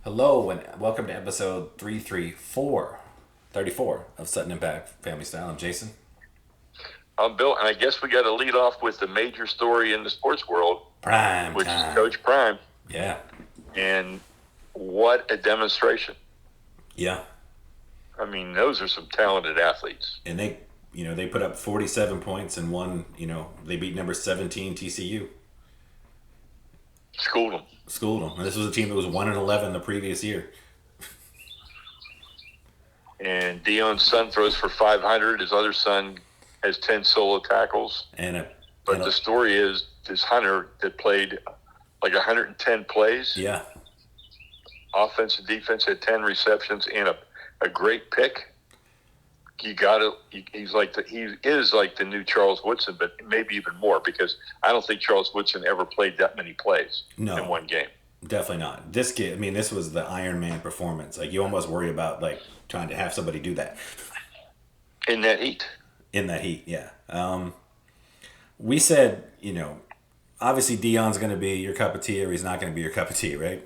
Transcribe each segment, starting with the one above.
Hello and welcome to episode 34 of Sutton Impact Family Style. I'm Jason. I'm Bill, and I guess we got to lead off with the major story in the sports world, Prime which time. is Coach Prime. Yeah. And what a demonstration. Yeah. I mean, those are some talented athletes. And they put up 47 points and won, they beat number 17 TCU. Schooled them. Schooled them. And this was a team that was 1-11 the previous year. And Dion's son throws for 500. His other son has 10 solo tackles. But the story is this Hunter that played like 110 plays. Yeah. Offense and defense, had 10 receptions and a great pick. He is like the new Charles Woodson, but maybe even more, because I don't think Charles Woodson ever played that many plays in one game. Definitely not. This kid, this was the Iron Man performance. Like, you almost worry about trying to have somebody do that. In that heat, yeah. We said, obviously Dion's going to be your cup of tea, or he's not going to be your cup of tea, right?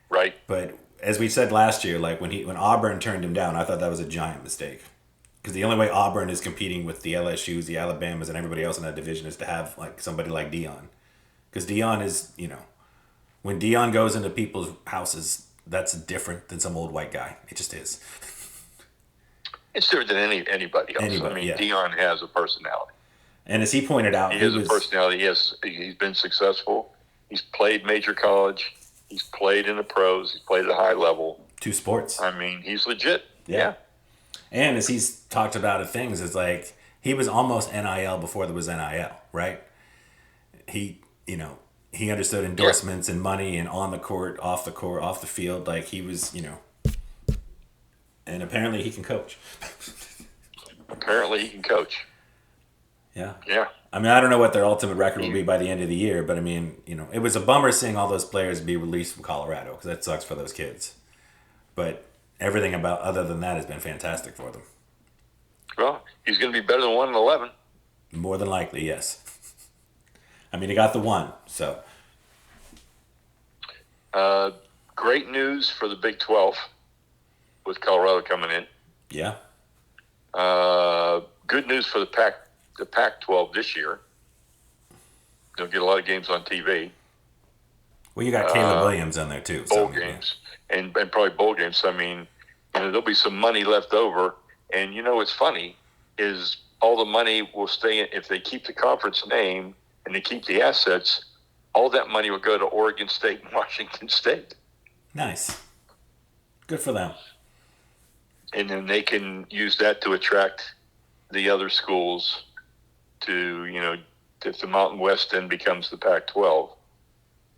Right. But as we said last year, when Auburn turned him down, I thought that was a giant mistake. Because the only way Auburn is competing with the LSUs, the Alabamas, and everybody else in that division is to have somebody like Dion. Because Dion is, when Dion goes into people's houses, that's different than some old white guy. It just is. It's different than anybody else. Yeah. Dion has a personality. And as he pointed out, he has a personality. He's been successful. He's played major college. He's played in the pros. He's played at a high level. 2 sports. He's legit. Yeah. And as he's talked about at things, it's like he was almost NIL before there was NIL, right? He understood endorsements and money and on the court, off the field. Like, he was, and apparently he can coach. Yeah. I don't know what their ultimate record will be by the end of the year, but it was a bummer seeing all those players be released from Colorado, because that sucks for those kids. But everything other than that has been fantastic for them. Well, he's going to be better than 1-11. More than likely, yes. He got the 1, so. Great news for the Big 12 with Colorado coming in. Yeah. Good news for the Pac-12 this year. They'll get a lot of games on TV. Well, you got Caleb Williams on there too. Bowl games and probably bowl games. There'll be some money left over. And what's funny is all the money will stay in, if they keep the conference name and they keep the assets. All that money will go to Oregon State and Washington State. Nice. Good for them. And then they can use that to attract the other schools to, if the Mountain West then becomes the Pac-12.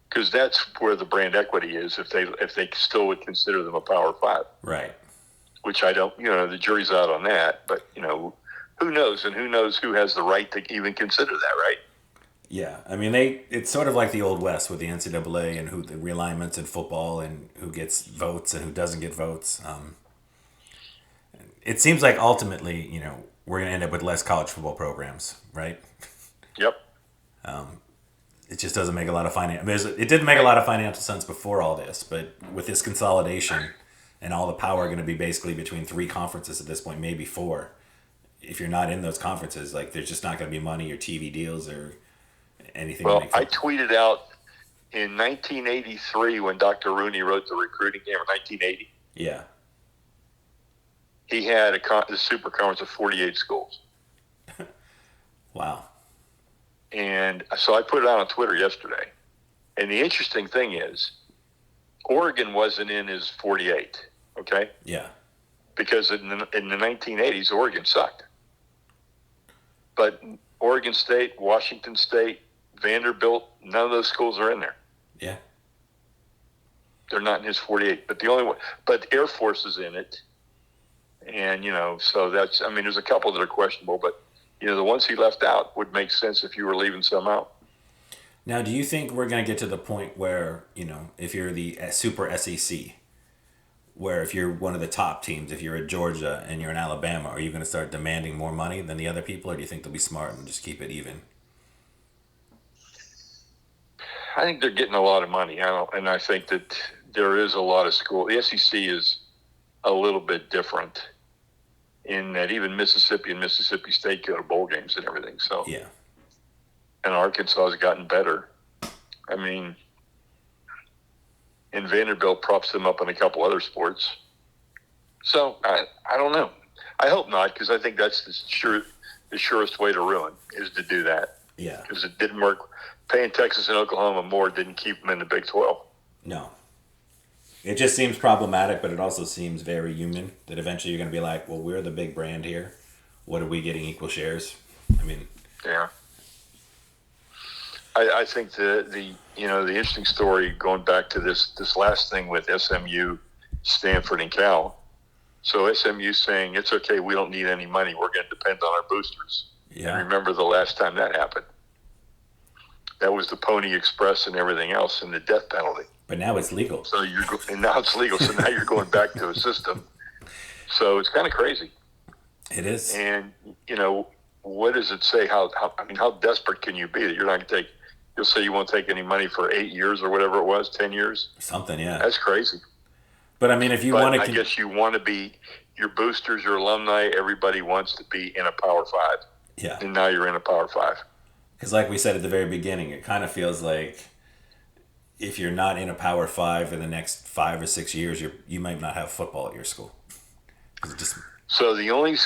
Because that's where the brand equity is, if they still would consider them a Power 5. Right. Which I don't, the jury's out on that. But, who knows? And who knows who has the right to even consider that, right? Yeah. It's sort of like the Old West with the NCAA and who the realignments in football and who gets votes and who doesn't get votes. It seems like ultimately, we're going to end up with less college football programs, right? Yep. It just doesn't make a lot of it didn't make a lot of financial sense before all this, but with this consolidation and all the power going to be basically between 3 conferences at this point, maybe 4. If you're not in those conferences, there's just not going to be money or TV deals or anything. Well, I tweeted out in 1983 when Dr. Rooney wrote the recruiting game, in 1980. Yeah. He had a super conference of 48 schools. Wow. And so I put it out on Twitter yesterday. And the interesting thing is, Oregon wasn't in his 48, okay? Yeah. Because in the 1980s, Oregon sucked. But Oregon State, Washington State, Vanderbilt, none of those schools are in there. Yeah. They're not in his 48. But Air Force is in it. And, so that's, there's a couple that are questionable, but, the ones he left out would make sense if you were leaving some out. Now, do you think we're going to get to the point where, if you're the super SEC, where if you're one of the top teams, if you're at Georgia and you're in Alabama, are you going to start demanding more money than the other people, or do you think they'll be smart and just keep it even? I think they're getting a lot of money. And I think that there is a lot of school. The SEC is a little bit different in that even Mississippi and Mississippi State go to bowl games and everything. So Yeah. And Arkansas has gotten better. I mean, and Vanderbilt props them up in a couple other sports. So I don't know. I hope not, because I think that's the surest way to ruin is to do that. Yeah. Because it didn't work. Paying Texas and Oklahoma more didn't keep them in the Big 12. No. It just seems problematic, but it also seems very human that eventually you're going to be like, well, we're the big brand here. What are we getting equal shares? I mean, yeah. I think the interesting story going back to this last thing with SMU, Stanford, and Cal. So SMU saying it's okay, we don't need any money. We're going to depend on our boosters. Yeah. And remember the last time that happened? That was the Pony Express and everything else, and the death penalty. But now it's legal. So and now it's legal. So now you're going back to a system. So it's kind of crazy. It is. And what does it say? How desperate can you be that you're not going to take? You'll say you won't take any money for 8 years or whatever it was, 10 years. Something, yeah. That's crazy. But I mean, if you want to, I guess you want to be your boosters, your alumni. Everybody wants to be in a Power 5. Yeah. And now you're in a Power 5. Because like we said at the very beginning, it kind of feels like if you're not in a Power 5 in the next 5 or 6 years, you might not have football at your school. So the only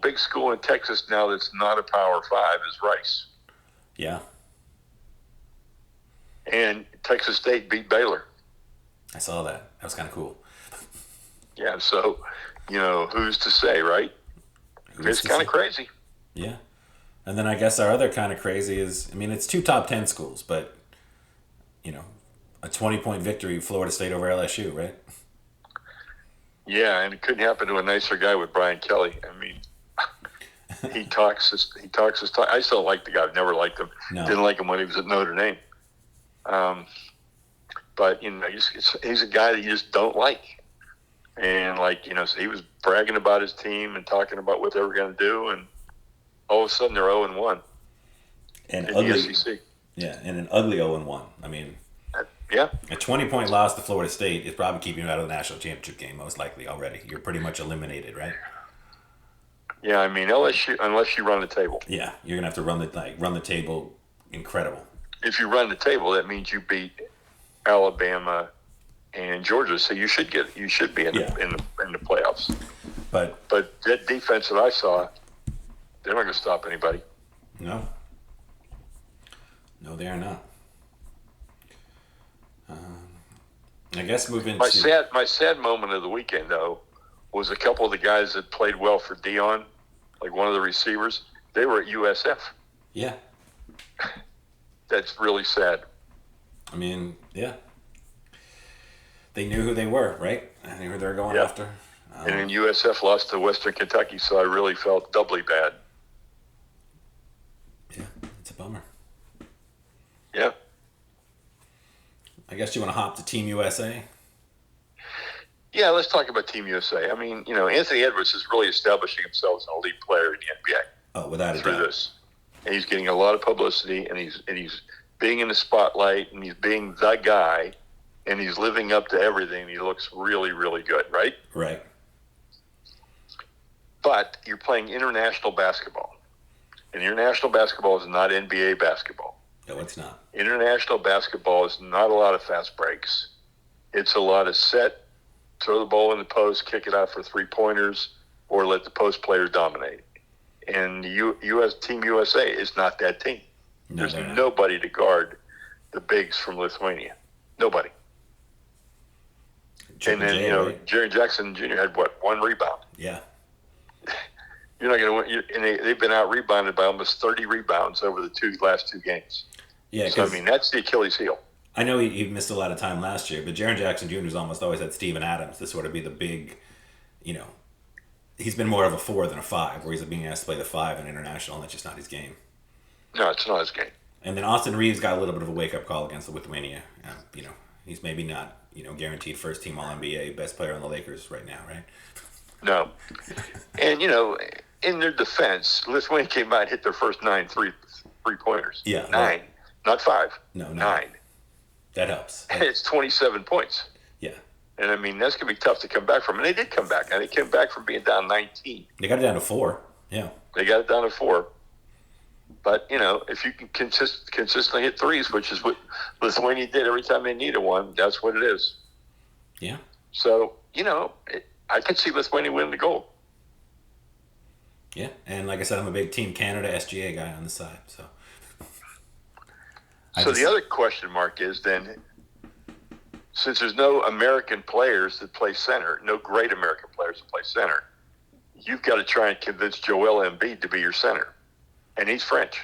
big school in Texas now that's not a Power 5 is Rice. Yeah. And Texas State beat Baylor. I saw that. That was kind of cool. Yeah, so, who's to say, right? It's kind of crazy. Yeah. And then I guess our other kind of crazy is, I mean, it's 2 top 10 schools, but, a 20-point victory, Florida State over LSU, right? Yeah, and it couldn't happen to a nicer guy with Brian Kelly. I mean, he talks his talk. I still like the guy. I've never liked him. No. Didn't like him when he was at Notre Dame. But, he's a guy that you just don't like. And, so he was bragging about his team and talking about what they were going to do, and all of a sudden they're 0-1 in ugly, the SEC. Yeah, and an ugly 0-1. I mean, yeah. A 20-point loss to Florida State is probably keeping you out of the national championship game, most likely already. You're pretty much eliminated, right? Yeah, I mean, LSU, unless you run the table. Yeah, you're going to have to run the table incredible. If you run the table, that means you beat Alabama and Georgia, so you should be in the playoffs. But that defense that I saw, they're not going to stop anybody. No, they are not. I guess moving my sad moment of the weekend though was a couple of the guys that played well for Dion, like one of the receivers. They were at USF. Yeah, that's really sad. I mean, yeah, they knew who they were, right? They knew who they were going after. And then USF lost to Western Kentucky, so I really felt doubly bad. Yeah, it's a bummer. Yeah. I guess you want to hop to Team USA? Yeah, let's talk about Team USA. I mean, Anthony Edwards is really establishing himself as an elite player in the NBA. Oh, without a doubt. Through this. And he's getting a lot of publicity, and he's being in the spotlight, and he's being the guy, and he's living up to everything. He looks really, really good, right? Right. But you're playing international basketball. And international basketball is not NBA basketball. No, it's not. International basketball is not a lot of fast breaks. It's a lot of set, throw the ball in the post, kick it out for 3-pointers, or let the post player dominate. And Team USA is not that team. No, There's nobody to guard the bigs from Lithuania. Nobody. And then, right? Jerry Jackson Jr. had, 1 rebound? Yeah. You're not going to win. And they've been out-rebounded by almost 30 rebounds over the last 2 games. Yeah, so, I mean, that's the Achilles heel. I know he missed a lot of time last year, but Jaren Jackson Jr. has almost always had Steven Adams to sort of be the big, he's been more of a 4 than a 5, where he's being asked to play the 5 in international, and that's just not his game. No, it's not his game. And then Austin Reeves got a little bit of a wake-up call against the Lithuania. He's maybe not, guaranteed first-team All-NBA, best player on the Lakers right now, right? No. And, in their defense, Lithuania came out and hit their first 9 three-pointers. Yeah. 9. Not 5. No. 9. That helps. And it's 27 points. Yeah. And I mean, that's going to be tough to come back from. And they did come back. And they came back from being down 19. They got it down to 4. Yeah. They got it down to 4. But, if you can consistently hit threes, which is what Lithuania did every time they needed one, that's what it is. Yeah. So, I could see Lithuania winning the gold. Yeah. And like I said, I'm a big Team Canada SGA guy on the side. So the other question mark is then, since there's no American players that play center, no great American players that play center, you've got to try and convince Joel Embiid to be your center. And he's French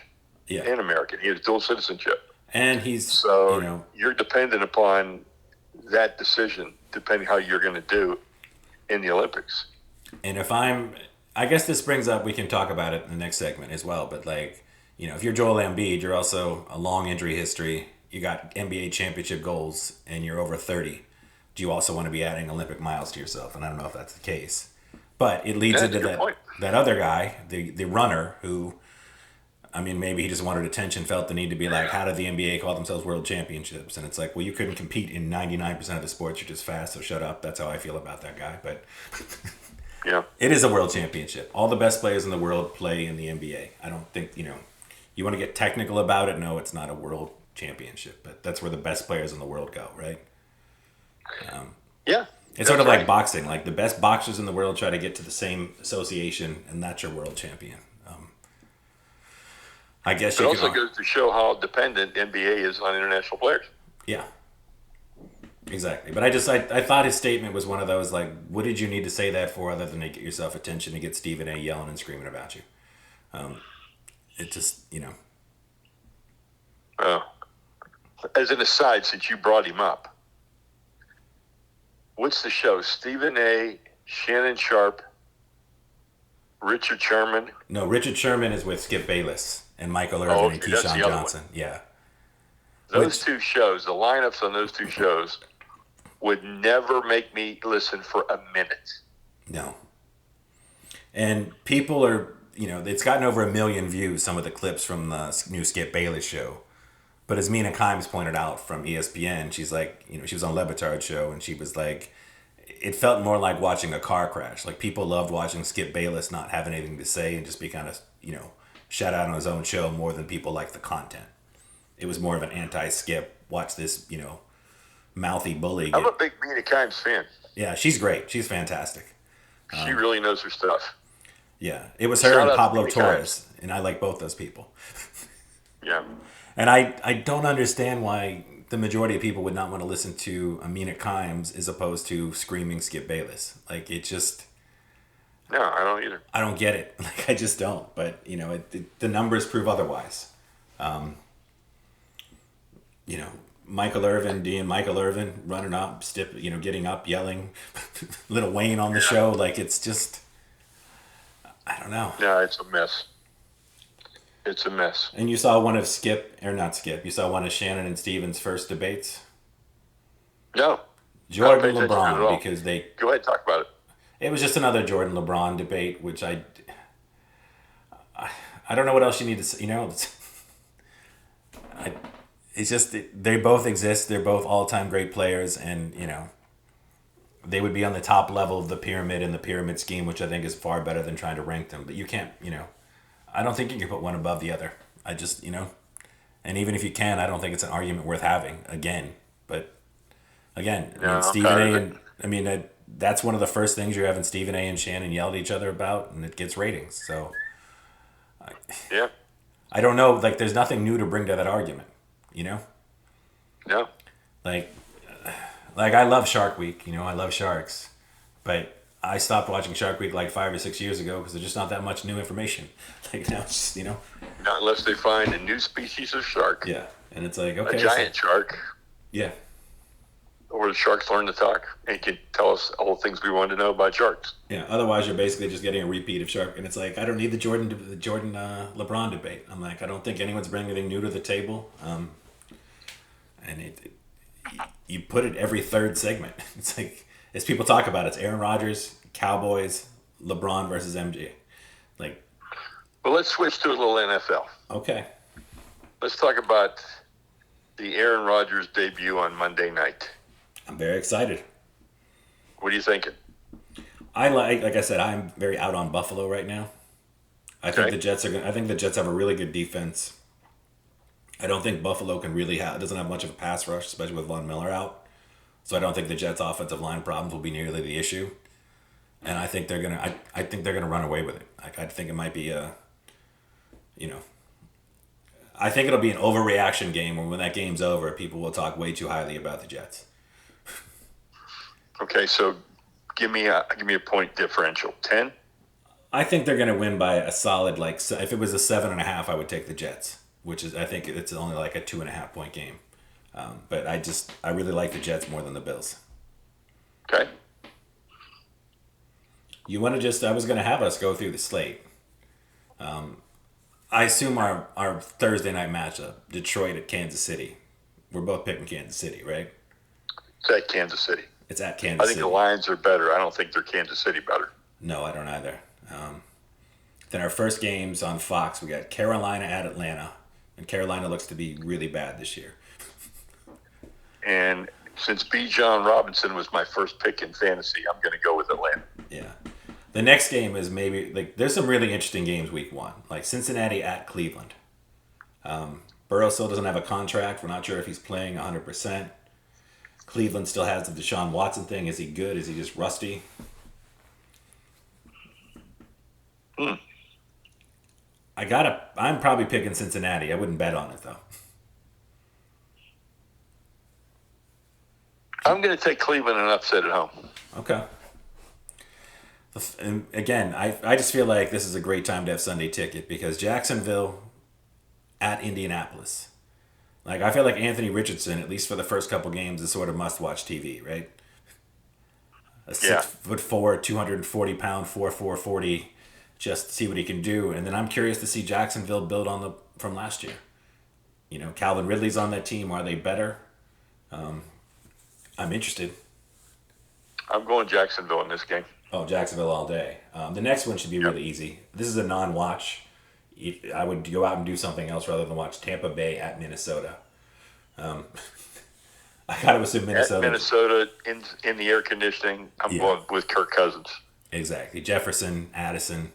and American. He has dual citizenship. And he's... So you're dependent upon that decision, depending how you're going to do in the Olympics. And I guess this brings up, we can talk about it in the next segment as well, but if you're Joel Embiid, you're also a long injury history. You got NBA championship goals, and you're over 30. Do you also want to be adding Olympic miles to yourself? And I don't know if that's the case. But it leads into that other guy, the runner, who, maybe he just wanted attention, felt the need to be like, how did the NBA call themselves world championships? And it's like, well, you couldn't compete in 99% of the sports. You're just fast, so shut up. That's how I feel about that guy. But yeah, it is a world championship. All the best players in the world play in the NBA. I don't think, you want to get technical about it. No, it's not a world championship, but that's where the best players in the world go, right? Yeah. It's sort of like boxing. Like the best boxers in the world try to get to the same association, and that's your world champion. I guess it also goes to show how dependent NBA is on international players. Yeah, exactly. But I thought his statement was one of those, like, what did you need to say that for other than to get yourself attention, to get Stephen A. yelling and screaming about you? It just, As an aside, since you brought him up, what's the show? Stephen A., Shannon Sharp, Richard Sherman? No, Richard Sherman is with Skip Bayless and Michael Irvin and Keyshawn Johnson. Yeah. Those two shows, the lineups on those two shows would never make me listen for a minute. No. And people are, it's gotten over 1 million views, some of the clips from the new Skip Bayless show. But as Mina Kimes pointed out from ESPN, she's like, she was on Le Batard's show, and she was like, it felt more like watching a car crash. Like, people loved watching Skip Bayless not have anything to say and just be kind of, shout out on his own show more than people like the content. It was more of an anti-Skip, watch this, mouthy bully. I'm a big Mina Kimes fan. Yeah, she's great. She's fantastic. She really knows her stuff. Yeah, it was her and Pablo Torres, and I like both those people. Yeah. And I don't understand why the majority of people would not want to listen to Amina Kimes as opposed to screaming Skip Bayless. Like, it just... No, I don't either. I don't get it. Like, I just don't. But, the numbers prove otherwise. Michael Irvin running up, getting up, yelling, Little Wayne on the show. Like, it's just... I don't know. No, it's a mess. It's a mess. And you saw one of you saw one of Shannon and Steven's first debates? No. Jordan LeBron, because they... Go ahead, talk about it. It was just another Jordan LeBron debate, which I don't know what else you need to say. It's just, they both exist. They're both all-time great players, and, they would be on the top level of the pyramid in the pyramid scheme, which I think is far better than trying to rank them. But you can't, I don't think you can put one above the other. I just, and even if you can, I don't think it's an argument worth having again. But again, Stephen A. That's one of the first things you're having Stephen A. and Shannon yell at each other about, and it gets ratings. So, yeah, I don't know. Like, there's nothing new to bring to that argument. No. Like I love Shark Week. I love sharks, but I stopped watching Shark Week like 5 or 6 years ago because there's just not that much new information. Like, now it's just, Not unless they find a new species of shark. Yeah, and it's like, okay, a giant shark. Yeah. Or the sharks learn to talk and can tell us all the things we wanted to know about sharks. Yeah. Otherwise, you're basically just getting a repeat of Shark, and it's like, I don't need the Jordan LeBron debate. I'm like, I don't think anyone's bringing anything new to the table. And you put it every third segment. It's like, as people talk about it, it's Aaron Rodgers, Cowboys, LeBron versus MJ. Like, well, let's switch to a little NFL. Okay. Let's talk about the Aaron Rodgers debut on Monday night. I'm very excited. What are you thinking? Like I said, I'm very out on Buffalo right now. I think Okay. the Jets are going. I think the Jets have a really good defense. I don't think Buffalo can really have doesn't have much of a pass rush, especially with Von Miller out. So I don't think the Jets' offensive line problems will be nearly the issue. And I think they're gonna. I think they're gonna run away with it. Like I think it might be a, you know, I think it'll be an overreaction game. When that game's over, people will talk way too highly about the Jets. Okay, so give me a point differential. 10? I think they're gonna win by a solid if it was a 7.5, I would take the Jets, which is I think it's only like a 2.5 point game. But I really like the Jets more than the Bills. Okay. You want to I was gonna have us go through the slate. I assume our Thursday night matchup, Detroit at Kansas City. We're both picking Kansas City, right? It's at Kansas City. It's at I Kansas think the City. Lions are better. I don't think they're Kansas City better. No, I don't either. Then our first games on Fox, we got Carolina at Atlanta, and Carolina looks to be really bad this year. And since B. John Robinson was my first pick in fantasy, I'm going to go with Atlanta. Yeah. The next game is maybe there's some really interesting games week one, like Cincinnati at Cleveland. Burrow still doesn't have a contract. We're not sure if he's playing 100%. Cleveland still has the Deshaun Watson thing. Is he good? Is he just rusty? Hmm. I'm probably picking Cincinnati. I wouldn't bet on it though. I'm going to take Cleveland and upset at home. Okay. And again, I just feel like this is a great time to have Sunday ticket because Jacksonville at Indianapolis. Like I feel like Anthony Richardson, at least for the first couple games, is sort of must-watch TV, right? A Yeah. 6'4", 240-pound, 4'40", just see what he can do. And then I'm curious to see Jacksonville build on from last year. Calvin Ridley's on that team. Are they better? I'm interested. I'm going Jacksonville in this game. Oh, Jacksonville all day. The next one should be Yep. really easy. This is a non-watch. I would go out and do something else rather than watch Tampa Bay at Minnesota. I got to assume At Minnesota. Minnesota in the air conditioning, I'm going with Kirk Cousins. Exactly. Jefferson, Addison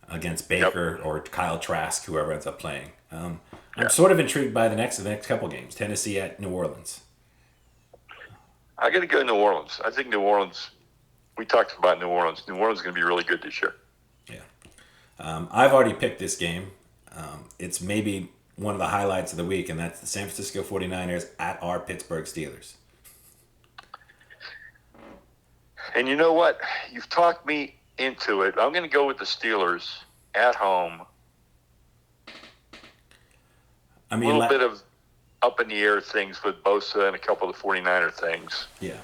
against Baker or Kyle Trask, whoever ends up playing. I'm sort of intrigued by the next couple games. Tennessee at New Orleans. I got to go New Orleans. I think New Orleans. We talked about New Orleans. New Orleans is going to be really good this year. Yeah. I've already picked this game. It's maybe one of the highlights of the week, and that's the San Francisco 49ers at our Pittsburgh Steelers. And you know what? You've talked me into it. I'm going to go with the Steelers at home. I A mean, little bit of up in the air things with Bosa and a couple of the 49er things. yeah.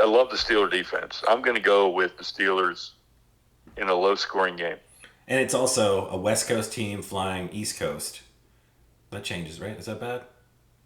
I love the Steeler defense. I'm going to go with the Steelers in a low-scoring game. And it's also a West Coast team flying East Coast. That changes, right? Is that bad?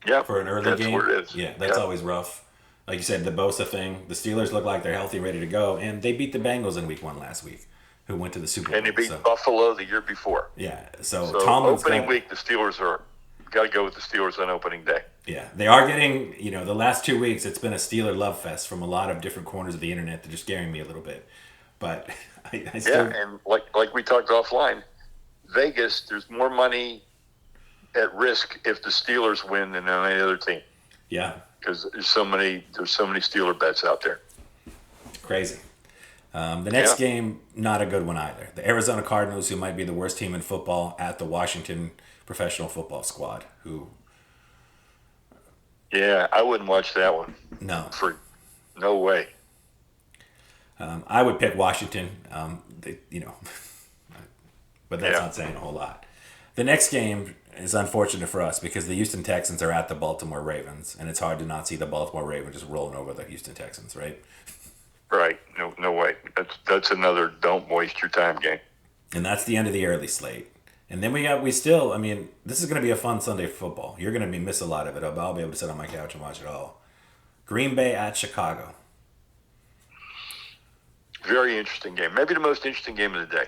Yeah, For an early that's game? what it is. Yeah, that's always rough. Like you said, the Bosa thing. The Steelers look like they're healthy, ready to go. And they beat the Bengals in week one last week, who went to the Super Bowl. And they beat Buffalo the year before. Yeah, so Tomlin's opening week, the Steelers are got to go with the Steelers on opening day. Yeah, they are getting, the last 2 weeks, it's been a Steeler love fest from a lot of different corners of the internet that are scaring me a little bit. But I still... Yeah, and like we talked offline, Vegas, there's more money at risk if the Steelers win than on any other team. Yeah. Because there's so many Steeler bets out there. It's crazy. The next game, not a good one either. The Arizona Cardinals, who might be the worst team in football, at the Washington Professional Football Squad, who... Yeah, I wouldn't watch that one. No. No way. I would pick Washington, but that's not saying a whole lot. The next game is unfortunate for us because the Houston Texans are at the Baltimore Ravens, and it's hard to not see the Baltimore Ravens just rolling over the Houston Texans, right? Right. No way. That's another don't waste your time game. And that's the end of the early slate. And then this is going to be a fun Sunday football. You're going to miss a lot of it, but I'll be able to sit on my couch and watch it all. Green Bay at Chicago. Very interesting game. Maybe the most interesting game of the day.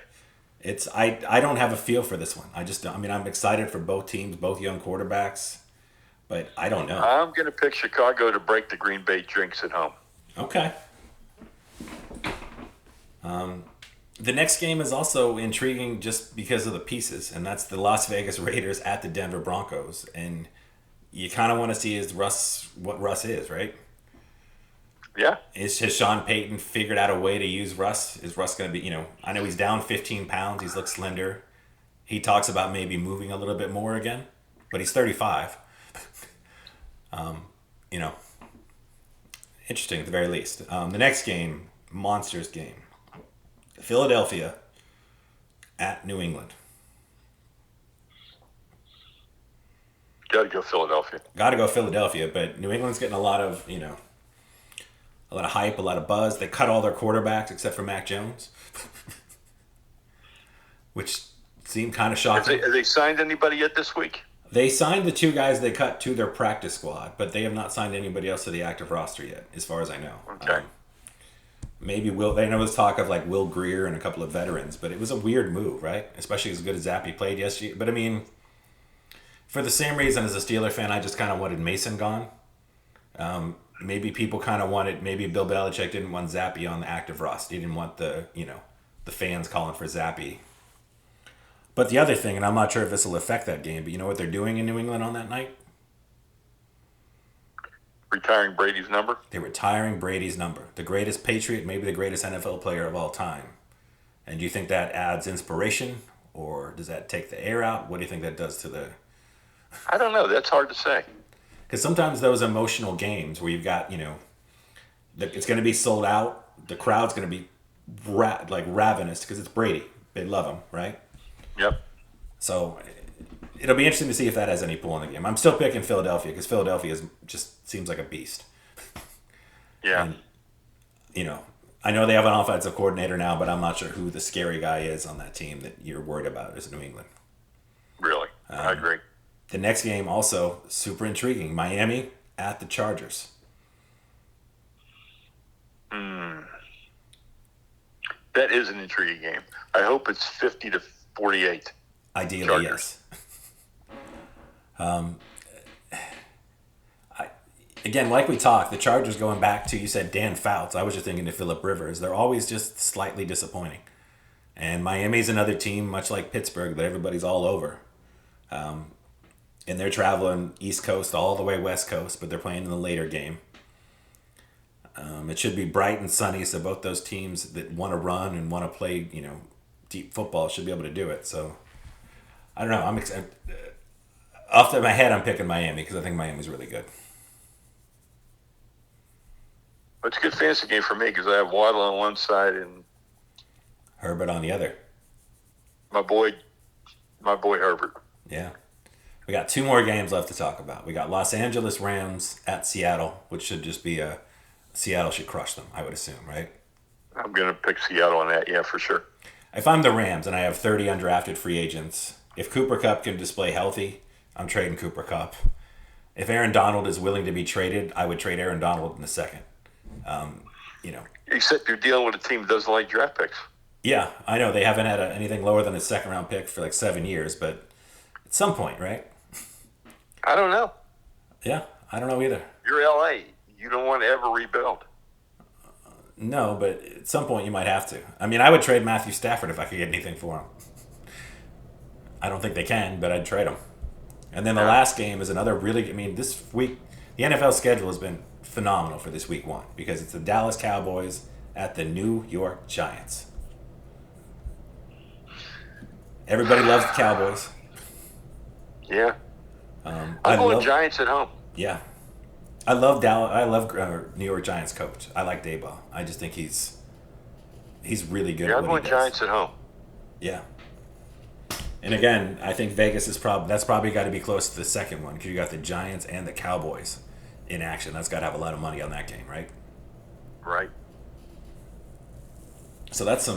I don't have a feel for this one. I'm excited for both teams, both young quarterbacks, but I don't know. I'm going to pick Chicago to break the Green Bay jinx at home. Okay. The next game is also intriguing just because of the pieces, and that's the Las Vegas Raiders at the Denver Broncos. And you kind of want to see what Russ is, right? Yeah. Has Sean Payton figured out a way to use Russ? Is Russ going to be, I know he's down 15 pounds. He's looked slender. He talks about maybe moving a little bit more again, but he's 35. You know, interesting at the very least. The next game, Monsters game. Philadelphia at New England. Got to go Philadelphia. Got to go Philadelphia, but New England's getting a lot of, a lot of hype, a lot of buzz. They cut all their quarterbacks except for Mac Jones, which seemed kind of shocking. Have they signed anybody yet this week? They signed the two guys they cut to their practice squad, but they have not signed anybody else to the active roster yet, as far as I know. Okay. Maybe they know there's talk of like Will Greer and a couple of veterans, but it was a weird move, right? Especially as good as Zappy played yesterday. But I mean, for the same reason as a Steeler fan, I just kind of wanted Mason gone. Maybe people kind of wanted, maybe Bill Belichick didn't want Zappy on the active roster. He didn't want the fans calling for Zappy. But the other thing, and I'm not sure if this will affect that game, but you know what they're doing in New England on that night? Retiring Brady's number? They're retiring Brady's number. The greatest Patriot, maybe the greatest NFL player of all time. And do you think that adds inspiration, or does that take the air out? What do you think that does to the... I don't know. That's hard to say. Because sometimes those emotional games where you've got, it's going to be sold out, the crowd's going to be ravenous because it's Brady. They love him, right? Yep. So it'll be interesting to see if that has any pull in the game. I'm still picking Philadelphia because Philadelphia just seems like a beast. Yeah. And, I know they have an offensive coordinator now, but I'm not sure who the scary guy is on that team that you're worried about is New England. Really? I agree. The next game also super intriguing. Miami at the Chargers. That is an intriguing game. I hope it's 50-48. Ideally, Chargers. yes. Again, like we talked, the Chargers going back to, you said Dan Fouts. I was just thinking to Phillip Rivers. They're always just slightly disappointing. And Miami's another team, much like Pittsburgh, that everybody's all over. And they're traveling East Coast all the way West Coast, but they're playing in the later game. It should be bright and sunny, so both those teams that want to run and want to play, deep football should be able to do it. So, I don't know. I'm excited. Off the top of my head, I'm picking Miami because I think Miami's really good. It's a good fantasy game for me because I have Waddle on one side and Herbert on the other. my boy Herbert. Yeah. We got two more games left to talk about. We got Los Angeles Rams at Seattle, which should just be Seattle should crush them, I would assume, right? I'm going to pick Seattle on that, yeah, for sure. If I'm the Rams and I have 30 undrafted free agents, if Cooper Kupp can display healthy, I'm trading Cooper Kupp. If Aaron Donald is willing to be traded, I would trade Aaron Donald in a second. Except you're dealing with a team that doesn't like draft picks. Yeah, I know. They haven't had anything lower than a second-round pick for like 7 years, but at some point, right? I don't know. Yeah, I don't know either. You're LA. You don't want to ever rebuild. No, but at some point you might have to. I mean, I would trade Matthew Stafford if I could get anything for him. I don't think they can, but I'd trade him. And then the last game is another this week, the NFL schedule has been phenomenal for this week 1 because it's the Dallas Cowboys at the New York Giants. Everybody loves the Cowboys. Yeah. I going love Giants at home. Yeah. I love Dallas. I love New York Giants coach. I like Daboll. I just think he's really good Yeah, at I'm what going he does. Giants at home. Yeah. And again, I think Vegas is that's probably got to be close to the second one because you got the Giants and the Cowboys in action. That's got to have a lot of money on that game, right? Right. So that's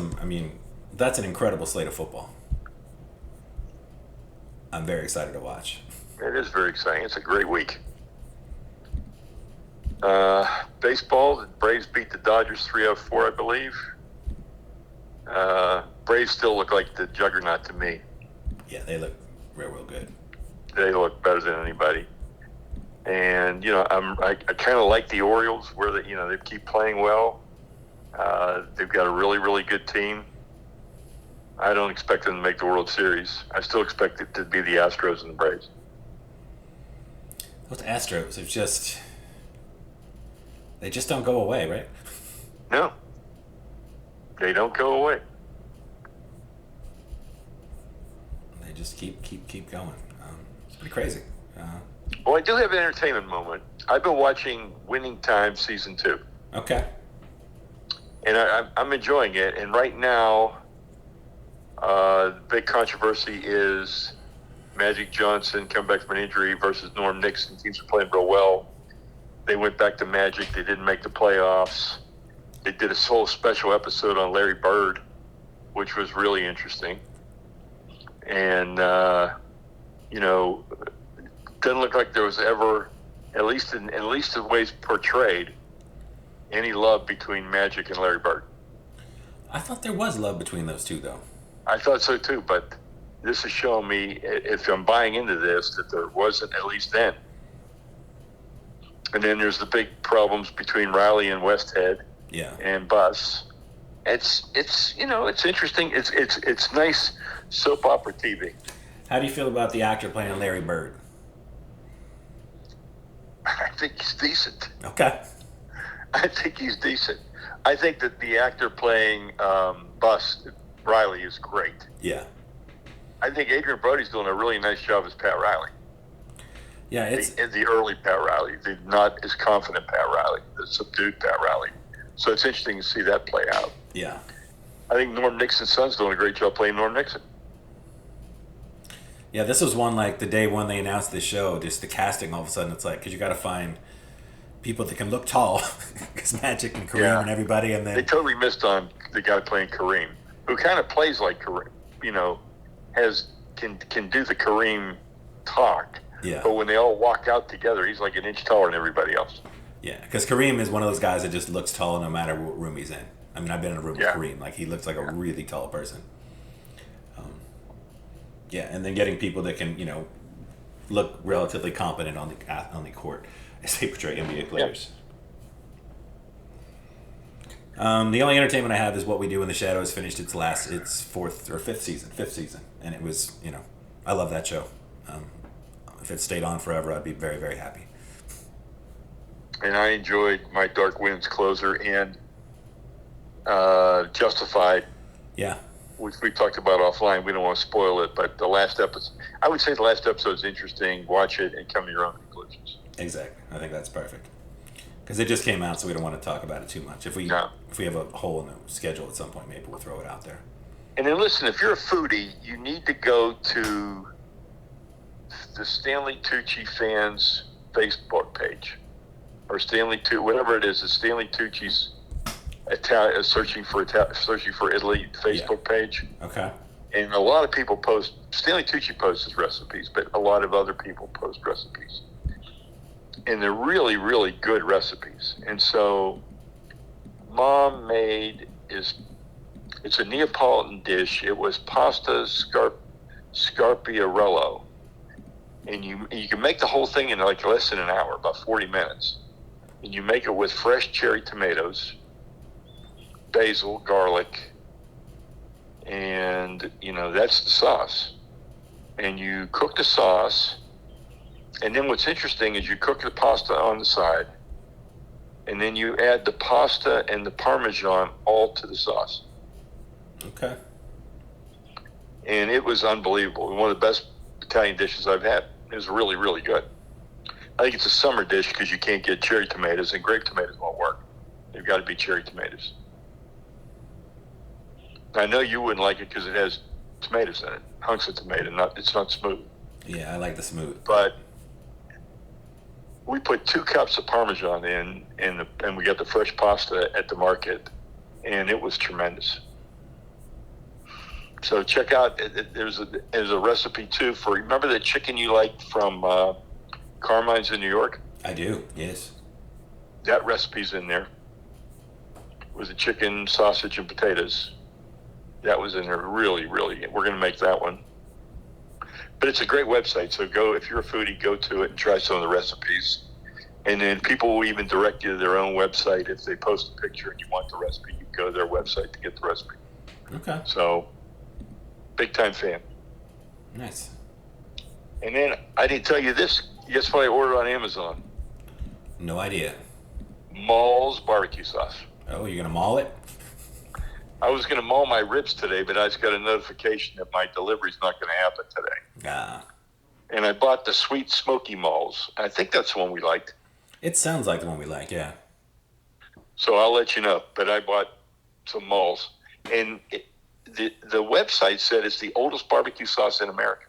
that's an incredible slate of football. I'm very excited to watch. It is very exciting. It's a great week. Baseball, the Braves beat the Dodgers 3-4, I believe. Braves still look like the juggernaut to me. Yeah, they look real good. They look better than anybody. And I kind of like the Orioles where they keep playing well. They've got a really, really good team. I don't expect them to make the World Series. I still expect it to be the Astros and the Braves. Those Astros they just don't go away, right? No, they don't go away. They just keep going. It's pretty crazy. Well, I do have an entertainment moment. I've been watching Winning Time Season 2. Okay. And I'm enjoying it. And right now, the big controversy is Magic Johnson come back from an injury versus Norm Nixon. Teams are playing real well. They went back to Magic. They didn't make the playoffs. They did a whole special episode on Larry Bird, which was really interesting. And, doesn't look like there was ever, at least the ways portrayed, any love between Magic and Larry Bird. I thought there was love between those two, though. I thought so too, but this is showing me, if I'm buying into this, that there wasn't, at least then. And then there's the big problems between Riley and Westhead. Yeah. And Bus. It's interesting. It's nice soap opera TV. How do you feel about the actor playing Larry Bird? I think he's decent. Okay. I think he's decent. I think that the actor playing Bus, Riley, is great. Yeah. I think Adrian Brody's doing a really nice job as Pat Riley. Yeah, it's the early Pat Riley, the not as confident Pat Riley, the subdued Pat Riley. So it's interesting to see that play out. Yeah. I think Norm Nixon's son's doing a great job playing Norm Nixon. Yeah, this was one, like, the day when they announced this show, just the casting, all of a sudden, it's like, because you got to find people that can look tall, because Magic and Kareem and everybody, and then... They totally missed on the guy playing Kareem, who kind of plays like Kareem, can do the Kareem talk. Yeah. But when they all walk out together, he's like an inch taller than everybody else. Yeah, because Kareem is one of those guys that just looks tall no matter what room he's in. I mean, I've been in a room with Kareem. Like, he looks like a really tall person. Yeah, and then getting people that can, look relatively competent on the court as they portray NBA players. Yeah. The only entertainment I have is What We Do in the Shadows finished its fifth season, and it was, I love that show. If it stayed on forever, I'd be very, very happy. And I enjoyed My Dark Winds closer and Justified. Yeah. Which we talked about offline. We don't want to spoil it, but the last episode, I would say the last episode is interesting. Watch it and come to your own conclusions. Exactly. I think that's perfect. Because it just came out, so we don't want to talk about it too much. If we have a hole in the schedule at some point, maybe we'll throw it out there. And then listen, if you're a foodie, you need to go to the Stanley Tucci fans Facebook page, or Stanley Tucci, whatever it is. It's Stanley Tucci's searching for Italy Facebook page. Okay. And a lot of people post. Stanley Tucci posts his recipes, but a lot of other people post recipes, and they're really, really good recipes. And so, Mom made it's a Neapolitan dish. It was pasta scarpiarello. And you can make the whole thing in like less than an hour, about 40 minutes. And you make it with fresh cherry tomatoes, basil, garlic, and that's the sauce. And you cook the sauce, and then what's interesting is you cook the pasta on the side, and then you add the pasta and the Parmesan all to the sauce. Okay. And it was unbelievable. One of the best Italian dishes I've had. It was really, really good. I think it's a summer dish because you can't get cherry tomatoes, and grape tomatoes won't work. They've got to be cherry tomatoes. I know you wouldn't like it because it has tomatoes in it, hunks of tomato. It's not smooth. Yeah, I like the smooth. But we put 2 cups of Parmesan in, and we got the fresh pasta at the market, and it was tremendous. So check out. There's a recipe too for. Remember that chicken you liked from Carmine's in New York? I do. Yes. That recipe's in there. With the chicken, sausage, and potatoes. That was in there. Really, really. We're going to make that one. But it's a great website. So go, if you're a foodie, go to it and try some of the recipes. And then people will even direct you to their own website. If they post a picture and you want the recipe, you can go to their website to get the recipe. Okay. So, big time fan. Nice. And then I didn't tell you this. Guess what I ordered on Amazon? No idea. Maul's barbecue sauce. Oh, you're gonna maul it? I was going to maul my ribs today, but I just got a notification that my delivery's not going to happen today. Ah. And I bought the sweet smoky malls. I think that's the one we liked. It sounds like the one we like, yeah. So I'll let you know. But I bought some malls. And the website said it's the oldest barbecue sauce in America.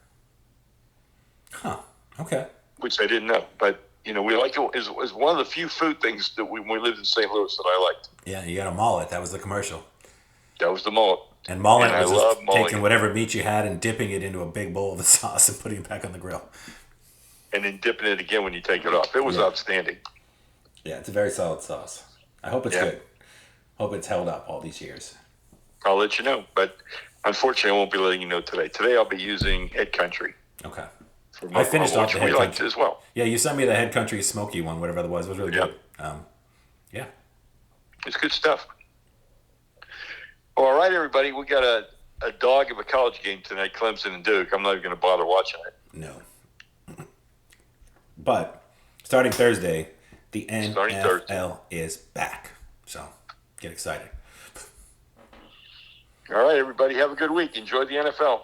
Huh. Okay. Which I didn't know. But, we like it. It's one of the few food things that when we lived in St. Louis that I liked. Yeah, you gotta maul it. That was the commercial. That was the mullet. And mauling And was I just love mauling taking it. whatever meat you had and dipping it into a big bowl of the sauce and putting it back on the grill. And then dipping it again when you take it off. It was outstanding. Yeah, it's a very solid sauce. I hope it's good. Hope it's held up all these years. I'll let you know. But unfortunately, I won't be letting you know today. Today I'll be using Head Country. Okay. I finished off the Head we liked Country as well. Yeah, you sent me the Head Country Smoky one, whatever that was. It was really good. Yeah. It's good stuff. All right, everybody. We got a dog of a college game tonight, Clemson and Duke. I'm not even going to bother watching it. No. But starting Thursday, the NFL is back. So get excited. All right, everybody. Have a good week. Enjoy the NFL.